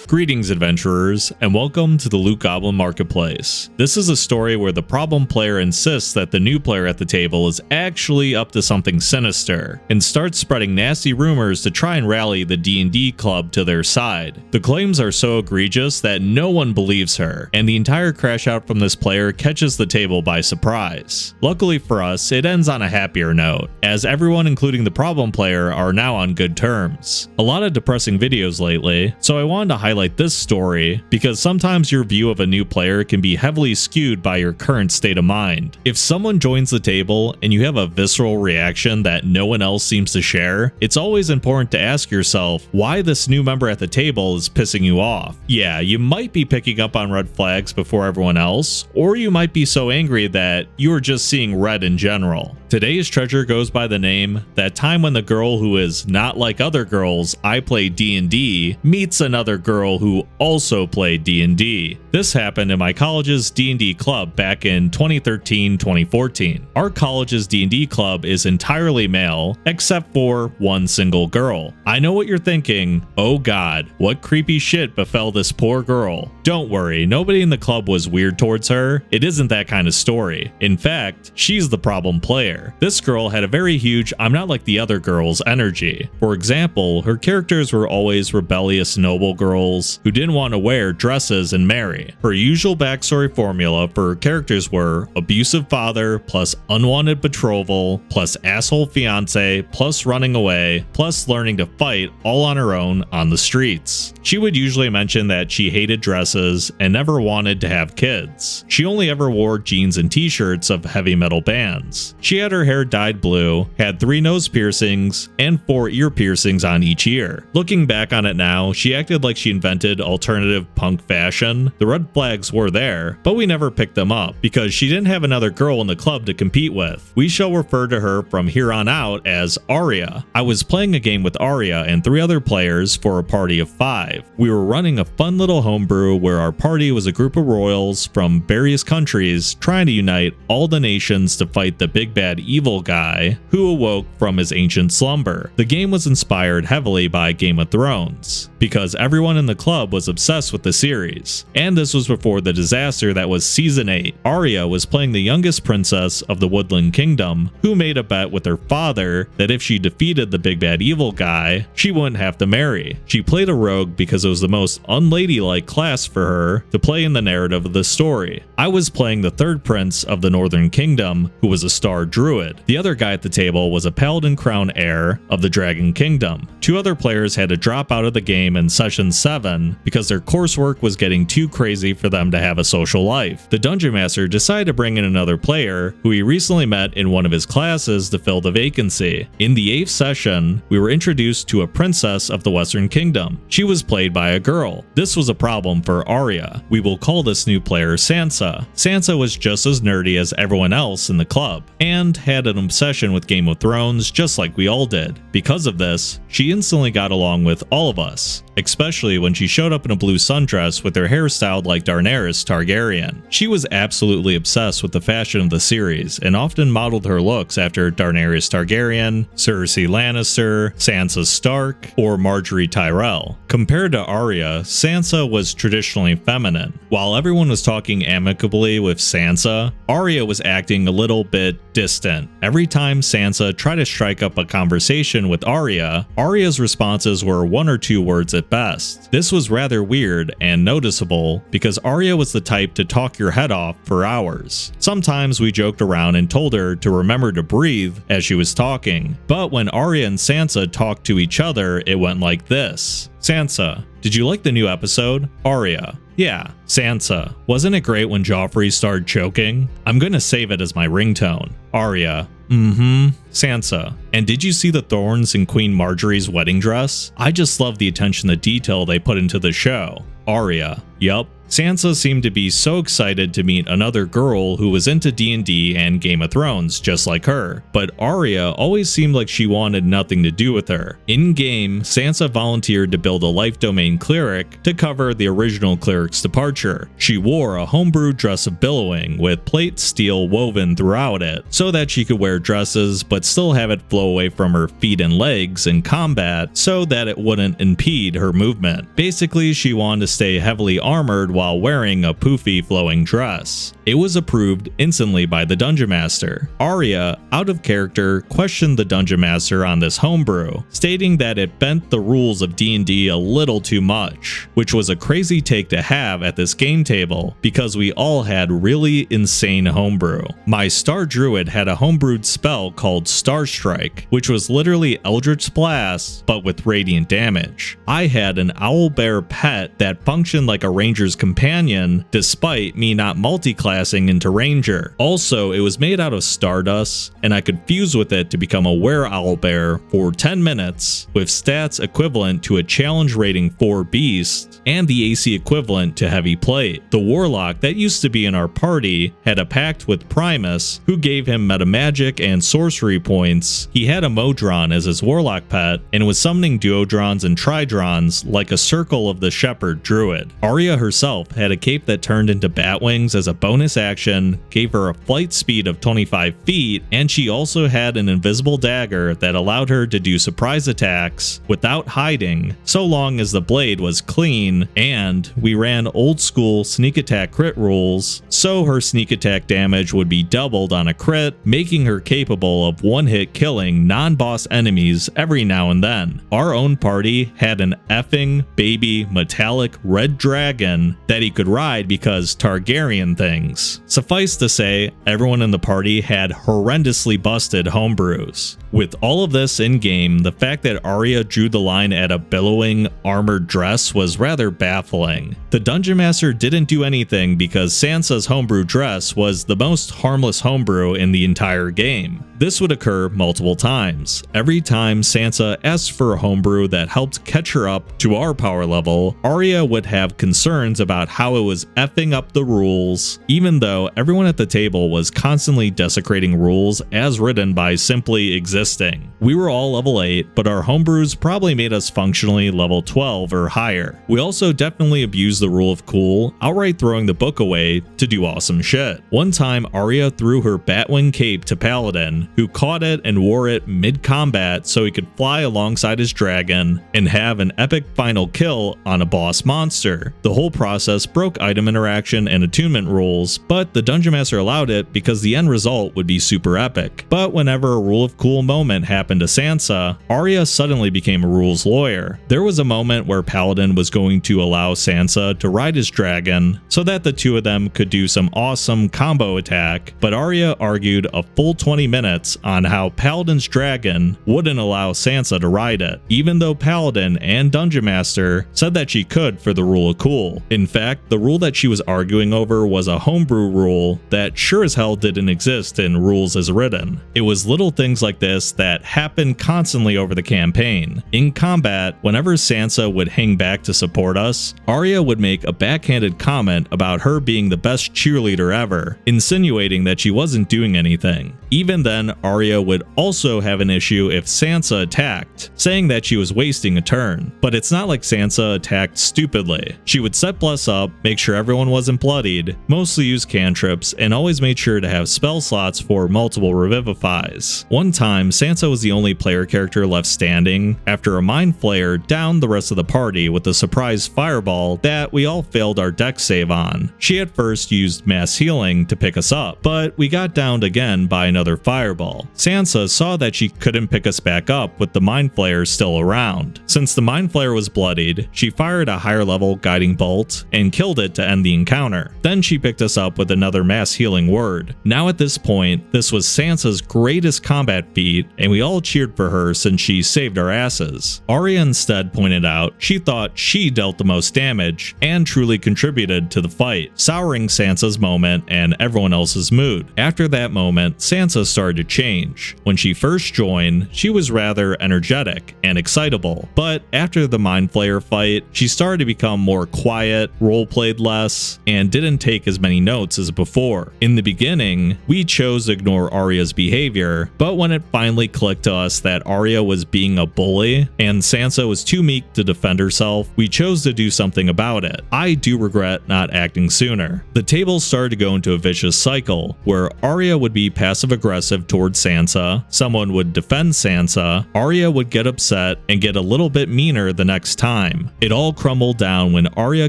Greetings adventurers, and welcome to the Loot Goblin Marketplace. This is a story where the problem player insists that the new player at the table is actually up to something sinister, and starts spreading nasty rumors to try and rally the D&D club to their side. The claims are so egregious that no one believes her, and the entire crash out from this player catches the table by surprise. Luckily for us, it ends on a happier note, as everyone including the problem player are now on good terms. A lot of depressing videos lately, so I wanted to highlight this story because sometimes your view of a new player can be heavily skewed by your current state of mind. If someone joins the table and you have a visceral reaction that no one else seems to share, it's always important to ask yourself why this new member at the table is pissing you off. Yeah, you might be picking up on red flags before everyone else, or you might be so angry that you are just seeing red in general. Today's treasure goes by the name That Time When the Girl Who Is Not Like Other Girls I Play D&D Meets Another Girl who also played D&D. This happened in my college's D&D club back in 2013-2014. Our college's D&D club is entirely male, except for one single girl. I know what you're thinking, oh god, what creepy shit befell this poor girl. Don't worry, nobody in the club was weird towards her. It isn't that kind of story. In fact, she's the problem player. This girl had a very huge I'm not like the other girls energy. For example, her characters were always rebellious noble girls who didn't want to wear dresses and marry. Her usual backstory formula for her characters were abusive father plus unwanted betrothal plus asshole fiance plus running away plus learning to fight all on her own on the streets. She would usually mention that she hated dresses and never wanted to have kids. She only ever wore jeans and t-shirts of heavy metal bands. She had her hair dyed blue, had 3 nose piercings, and 4 ear piercings on each ear. Looking back on it now, she acted like she invented alternative punk fashion. The red flags were there, but we never picked them up because she didn't have another girl in the club to compete with. We shall refer to her from here on out as Arya. I was playing a game with Arya and 3 other players for a party of 5. We were running a fun little homebrew where our party was a group of royals from various countries trying to unite all the nations to fight the big bad evil guy who awoke from his ancient slumber. The game was inspired heavily by Game of Thrones because everyone in the club was obsessed with the series, and this was before the disaster that was season 8. Arya was playing the youngest princess of the Woodland Kingdom, who made a bet with her father that if she defeated the big bad evil guy, she wouldn't have to marry. She played a rogue because it was the most unladylike class for her to play in the narrative of the story. I was playing the 3rd prince of the Northern Kingdom, who was a star druid. The other guy at the table was a paladin crown heir of the Dragon Kingdom. 2 other players had to drop out of the game in session 7 because their coursework was getting too crazy for them to have a social life. The dungeon master decided to bring in another player who he recently met in one of his classes to fill the vacancy. In the 8th session, we were introduced to a princess of the Western Kingdom. She was played by a girl. This was a problem for Arya. We will call this new player Sansa. Sansa was just as nerdy as everyone else in the club and had an obsession with Game of Thrones just like we all did. Because of this, she instantly got along with all of us, especially when she showed up in a blue sundress with her hair styled like Daenerys Targaryen. She was absolutely obsessed with the fashion of the series and often modeled her looks after Daenerys Targaryen, Cersei Lannister, Sansa Stark, or Marjorie Tyrell. Compared to Arya, Sansa was traditionally feminine. While everyone was talking amicably with Sansa, Arya was acting a little bit distant. Every time Sansa tried to strike up a conversation with Arya, Arya's responses were 1 or 2 words at best. This was rather weird and noticeable because Arya was the type to talk your head off for hours. Sometimes we joked around and told her to remember to breathe as she was talking, but when Arya and Sansa talked to each other, it went like this. Sansa, did you like the new episode? Arya, yeah. Sansa, wasn't it great when Joffrey started choking? I'm gonna save it as my ringtone. Arya, Sansa, and did you see the thorns in Queen Marjorie's wedding dress? I just love the attention to detail they put into the show. Arya, yup. Sansa seemed to be so excited to meet another girl who was into D&D and Game of Thrones just like her, but Arya always seemed like she wanted nothing to do with her. In-game, Sansa volunteered to build a life domain cleric to cover the original cleric's departure. She wore a homebrew dress of billowing with plate steel woven throughout it, so that she could wear dresses but still have it flow away from her feet and legs in combat so that it wouldn't impede her movement. Basically, she wanted to stay heavily armored while wearing a poofy flowing dress. It was approved instantly by the Dungeon Master. Arya, out of character, questioned the Dungeon Master on this homebrew, stating that it bent the rules of D&D a little too much, which was a crazy take to have at this game table because we all had really insane homebrew. My Star Druid had a homebrewed spell called Star Strike, which was literally Eldritch Blast but with radiant damage. I had an owlbear pet that functioned like a ranger's companion despite me not multi-classing into ranger. Also, it was made out of stardust and I could fuse with it to become a were-owlbear for 10 minutes with stats equivalent to a challenge rating 4 beast and the AC equivalent to heavy plate. The warlock that used to be in our party had a pact with Primus who gave him metamagic and sorcery points. He had a Modron as his warlock pet and was summoning duodrons and tridrons like a circle of the shepherd druid. Arya herself had a cape that turned into bat wings as a bonus action, gave her a flight speed of 25 feet, and she also had an invisible dagger that allowed her to do surprise attacks without hiding, so long as the blade was clean, and we ran old school sneak attack crit rules, so her sneak attack damage would be doubled on a crit, making her capable of one-hit killing non-boss enemies every now and then. Our own party had an effing baby metallic red dragon that he could ride because Targaryen things. Suffice to say, everyone in the party had horrendously busted homebrews. With all of this in-game, the fact that Arya drew the line at a billowing armored dress was rather baffling. The Dungeon Master didn't do anything because Sansa's homebrew dress was the most harmless homebrew in the entire game. This would occur multiple times. Every time Sansa asked for a homebrew that helped catch her up to our power level, Arya would have concerns about how it was effing up the rules, even though everyone at the table was constantly desecrating rules as written by simply existing. We were all level 8, but our homebrews probably made us functionally level 12 or higher. We also definitely abused the rule of cool, outright throwing the book away to do awesome shit. One time, Arya threw her Batwing cape to Paladin, who caught it and wore it mid-combat so he could fly alongside his dragon and have an epic final kill on a boss monster. The whole process broke item interaction and attunement rules, but the Dungeon Master allowed it because the end result would be super epic. But whenever a rule of cool moment happened to Sansa, Arya suddenly became a rules lawyer. There was a moment where Paladin was going to allow Sansa to ride his dragon so that the two of them could do some awesome combo attack, but Arya argued a full 20 minutes on how Paladin's dragon wouldn't allow Sansa to ride it, even though Paladin and Dungeon Master said that she could for the rule of cool. In fact, the rule that she was arguing over was a homebrew rule that sure as hell didn't exist in rules as written. It was little things like this that happened constantly over the campaign. In combat, whenever Sansa would hang back to support us, Arya would make a backhanded comment about her being the best cheerleader ever, insinuating that she wasn't doing anything. Even then, Arya would also have an issue if Sansa attacked, saying that she was wasting a turn. But it's not like Sansa attacked stupidly. She would set Bless up, make sure everyone wasn't bloodied, mostly use cantrips, and always made sure to have spell slots for multiple revivifies. One time, Sansa was the only player character left standing after a Mind Flayer downed the rest of the party with a surprise fireball that we all failed our dex save on. She at first used mass healing to pick us up, but we got downed again by another fireball. Sansa saw that she couldn't pick us back up with the Mind Flayer still around. Since the Mind Flayer was bloodied, she fired a higher level guiding bolt and killed it to end the encounter. Then she picked us up with another mass healing word. Now at this point, this was Sansa's greatest combat feat defeat, and we all cheered for her since she saved our asses. Arya instead pointed out she thought she dealt the most damage and truly contributed to the fight, souring Sansa's moment and everyone else's mood. After that moment, Sansa started to change. When she first joined, she was rather energetic and excitable, but after the Mind Flayer fight, she started to become more quiet, roleplayed less, and didn't take as many notes as before. In the beginning, we chose to ignore Arya's behavior, but when it finally clicked to us that Arya was being a bully and Sansa was too meek to defend herself, we chose to do something about it. I do regret not acting sooner. The table started to go into a vicious cycle where Arya would be passive aggressive towards Sansa, someone would defend Sansa, Arya would get upset and get a little bit meaner the next time. It all crumbled down when Arya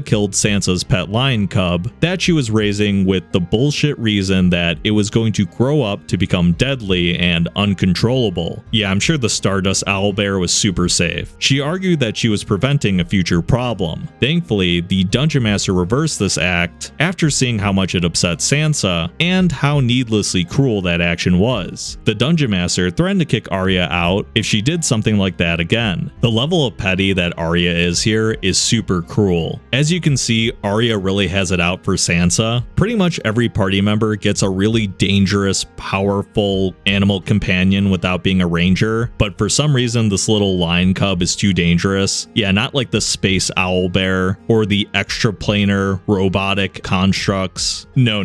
killed Sansa's pet lion cub that she was raising with the bullshit reason that it was going to grow up to become deadly and uncontrollable. Yeah, I'm sure the Stardust Owlbear was super safe. She argued that she was preventing a future problem. Thankfully, the Dungeon Master reversed this act after seeing how much it upset Sansa and how needlessly cruel that action was. The Dungeon Master threatened to kick Arya out if she did something like that again. The level of petty that Arya is here is super cruel. As you can see, Arya really has it out for Sansa. Pretty much every party member gets a really dangerous, powerful animal companion without being a ranger, but for some reason this little lion cub is too dangerous. Yeah, not like the space owl bear or the extraplanar robotic constructs. No,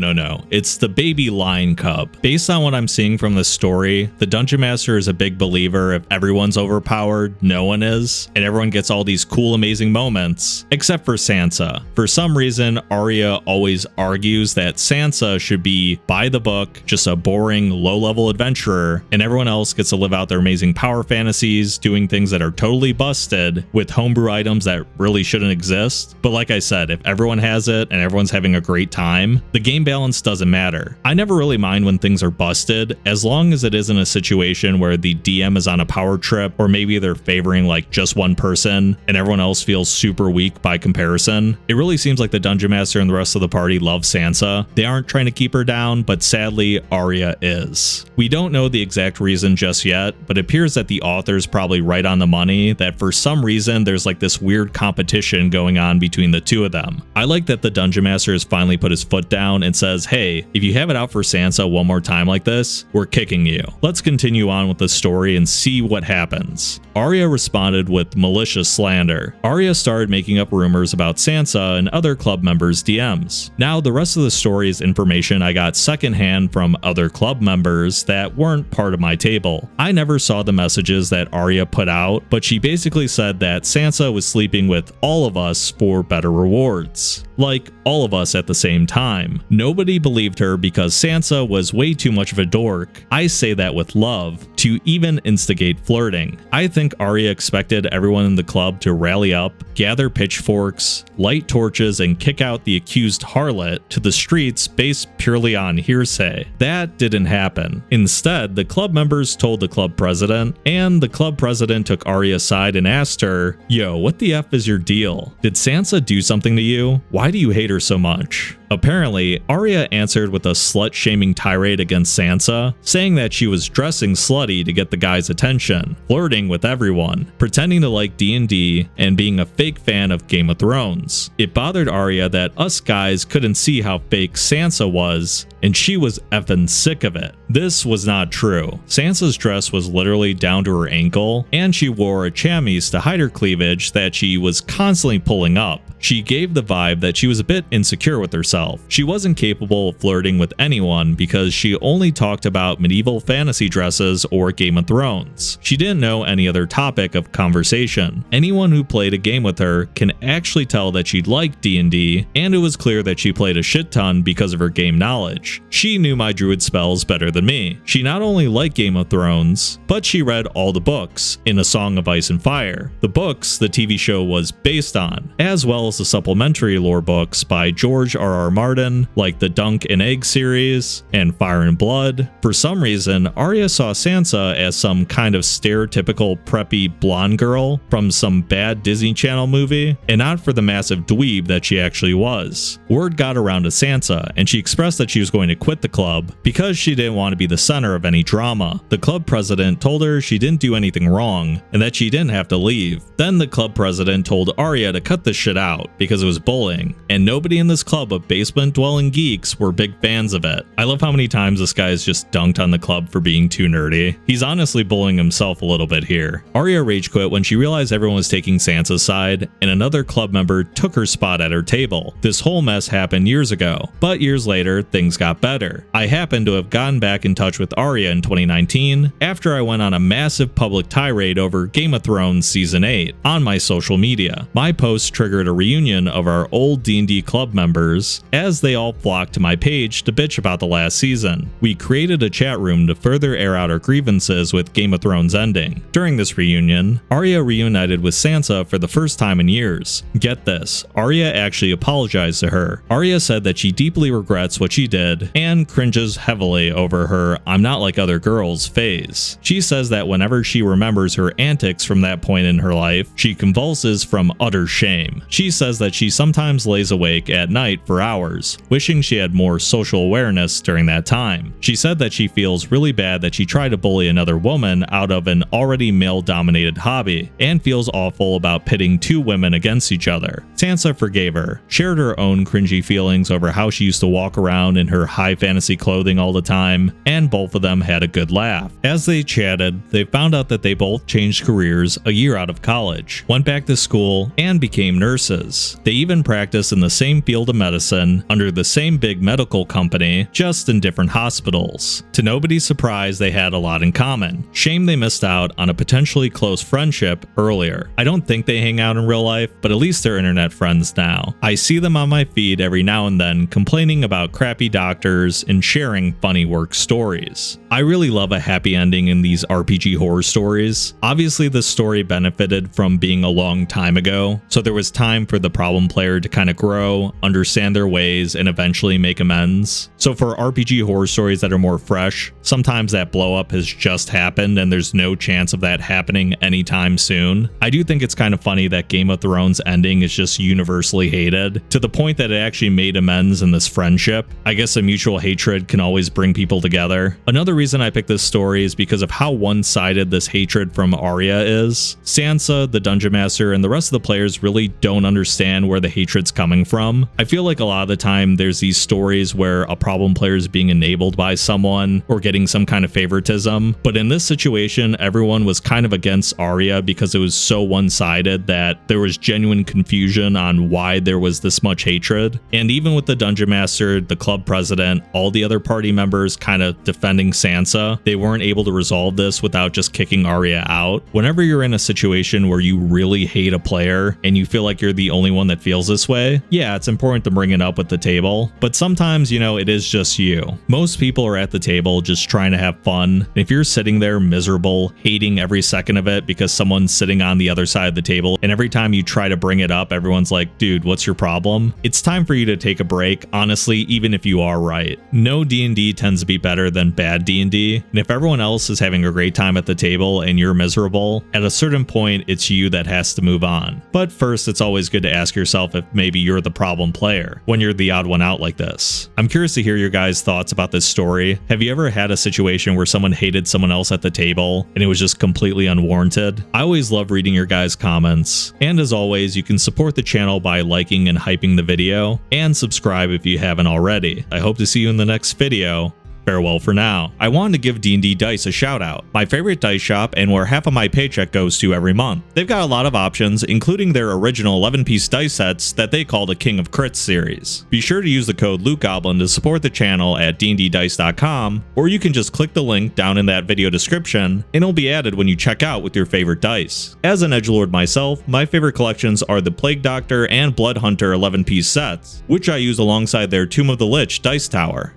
it's the baby lion cub. Based on what I'm seeing from this story, the Dungeon Master is a big believer if everyone's overpowered, no one is, and everyone gets all these cool, amazing moments, except for Sansa. For some reason, Arya always argues that Sansa should be by the book, just a boring, low-level adventurer, and everyone else gets to live out their amazing power fantasies, doing things that are totally busted with homebrew items that really shouldn't exist. But like I said, if everyone has it and everyone's having a great time, the game balance doesn't matter. I never really mind when things are busted, as long as it isn't a situation where the DM is on a power trip, or maybe they're favoring like just one person and everyone else feels super weak by comparison. It really seems like the Dungeon Master and the rest of the party love Sansa. They aren't trying to keep her down, but sadly, Arya is. We don't know the exact reason just yet, but it appears that the author's probably right on the money, that for some reason there's like this weird competition going on between the two of them. I like that the Dungeon Master has finally put his foot down and says, hey, if you have it out for Sansa one more time like this, we're kicking you. Let's continue on with the story and see what happens. Arya responded with malicious slander. Arya started making up rumors about Sansa and other club members' DMs. Now, the rest of the story is information I got secondhand from other club members that weren't part of my table. I never saw the messages that Arya put out, but she basically said that Sansa was sleeping with all of us for better rewards. Like, all of us at the same time. Nobody believed her because Sansa was way too much of a dork, I say that with love, to even instigate flirting. I think Arya expected everyone in the club to rally up, gather pitchforks, light torches, and kick out the accused harlot to the streets based purely on hearsay. That didn't happen. Instead, the club members told the club president, and the club president took Arya aside and asked her, yo, what the F is your deal? Did Sansa do something to you? Why do you hate her so much? Apparently, Arya answered with a slut-shaming tirade against Sansa, saying that she was dressing slutty to get the guy's attention, flirting with everyone, pretending to like D&D, and being a fake fan of Game of Thrones. It bothered Arya that us guys couldn't see how fake Sansa was, and she was effing sick of it. This was not true. Sansa's dress was literally down to her ankle, and she wore a chemise to hide her cleavage that she was constantly pulling up. She gave the vibe that she was a bit insecure with herself. She wasn't capable of flirting with anyone because she only talked about medieval fantasy dresses or Game of Thrones. She didn't know any other topic of conversation. Anyone who played a game with her can actually tell that she liked D&D, and it was clear that she played a shit ton because of her game knowledge. She knew my druid spells better than me. She not only liked Game of Thrones, but she read all the books in A Song of Ice and Fire, the books the TV show was based on, as well as the supplementary lore books by George R.R. Martin, like the Dunk and Egg series and Fire and Blood. For some reason, Arya saw Sansa as some kind of stereotypical preppy blonde girl from some bad Disney Channel movie, and not for the massive dweeb that she actually was. Word got around to Sansa, and she expressed that she was going to quit the club because she didn't want to be the center of any drama. The club president told her she didn't do anything wrong, and that she didn't have to leave. Then the club president told Arya to cut this shit out because it was bullying, and nobody in this club of basement-dwelling geeks were big fans of it. I love how many times this guy has just dunked on the club for being too nerdy. He's honestly bullying himself a little bit here. Arya rage quit when she realized everyone was taking Sansa's side, and another club member took her spot at her table. This whole mess happened years ago, but years later, things got better. I happened to have gotten back in touch with Arya in 2019 after I went on a massive public tirade over Game of Thrones Season 8 on my social media. My post triggered a reunion of our old D&D club members as they all flocked to my page to bitch about the last season. We created a chat room to further air out our grievances with Game of Thrones ending. During this reunion, Arya reunited with Sansa for the first time in years. Get this, Arya actually apologized to her. Arya said that she deeply regrets what she did and cringes heavily over her "I'm not like other girls" phase. She says that whenever she remembers her antics from that point in her life, she convulses from utter shame. She says that she sometimes lays awake at night for hours, wishing she had more social awareness during that time. She said that she feels really bad that she tried to bully another woman out of an already male-dominated hobby, and feels awful about pitting two women against each other. Sansa forgave her, shared her own cringy feelings over how she used to walk around in her high fantasy clothing all the time, and both of them had a good laugh. As they chatted, they found out that they both changed careers a year out of college, went back to school, and became nurses. They even practiced in the same field of medicine, under the same big medical company, just in different hospitals. To nobody's surprise, they had a lot in common. Shame they missed out on a potentially close friendship earlier. I don't think they hang out in real life, but at least they're internet friends now. I see them on my feed every now and then complaining about crappy doctors and sharing funny work stories. I really love a happy ending in these RPG horror stories. Obviously, this story benefited from being a long time ago, so there was time for the problem player to kind of grow, understand their ways, and eventually make amends. So for RPG horror stories that are more fresh, sometimes that blow up has just happened and there's no chance of that happening anytime soon. I do think it's kind of funny that Game of Thrones ending is just universally hated, to the point that it actually made amends in this friendship. I guess a mutual hatred can always bring people together. Another reason I picked this story is because of how one-sided this hatred from Arya is. Sansa, the Dungeon Master, and the rest of the players really don't understand where the hatred's coming from. I feel like a lot of the time there's these stories where a problem player is being enabled by someone or getting some kind of favoritism, but in this situation everyone was kind of against Arya because it was so one-sided that there was genuine confusion on why there was this much hatred. And even with the Dungeon Master, the club president, all the other party members kind of defending Sansa, they weren't able to resolve this without just kicking Arya out. Whenever you're in a situation where you really hate a player and you feel like you're the only one that feels this way, yeah, it's important to bring it up at the table, but sometimes, you know, it is just you. Most people are at the table just trying to have fun. If you're sitting there miserable, hating every second of it because someone's sitting on the other side of the table, and every time you try to bring it up, everyone's like, dude, what's your problem? It's time for you to take a break, honestly, even if you are right. No D&D tends to be better than bad D&D, and if everyone else is having a great time at the table and you're miserable, at a certain point, it's you that has to move on. But first, it's always good to ask yourself if maybe you're the problem player when you're the odd one out like this. I'm curious to hear your guys' thoughts about this story. Have you ever had a situation where someone hated someone else at the table and it was just completely unwarranted? I always love reading your guys' comments. And as always, you can support the channel by liking and hyping the video, and subscribe if you haven't already. I hope to see you in the next video. Farewell for now. I wanted to give D&D Dice a shout out, my favorite dice shop and where half of my paycheck goes to every month. They've got a lot of options, including their original 11-piece dice sets that they call the King of Crits series. Be sure to use the code LootGoblin to support the channel at dnddice.com, or you can just click the link down in that video description and it'll be added when you check out with your favorite dice. As an edgelord myself, my favorite collections are the Plague Doctor and Blood Hunter 11-piece sets, which I use alongside their Tomb of the Lich dice tower.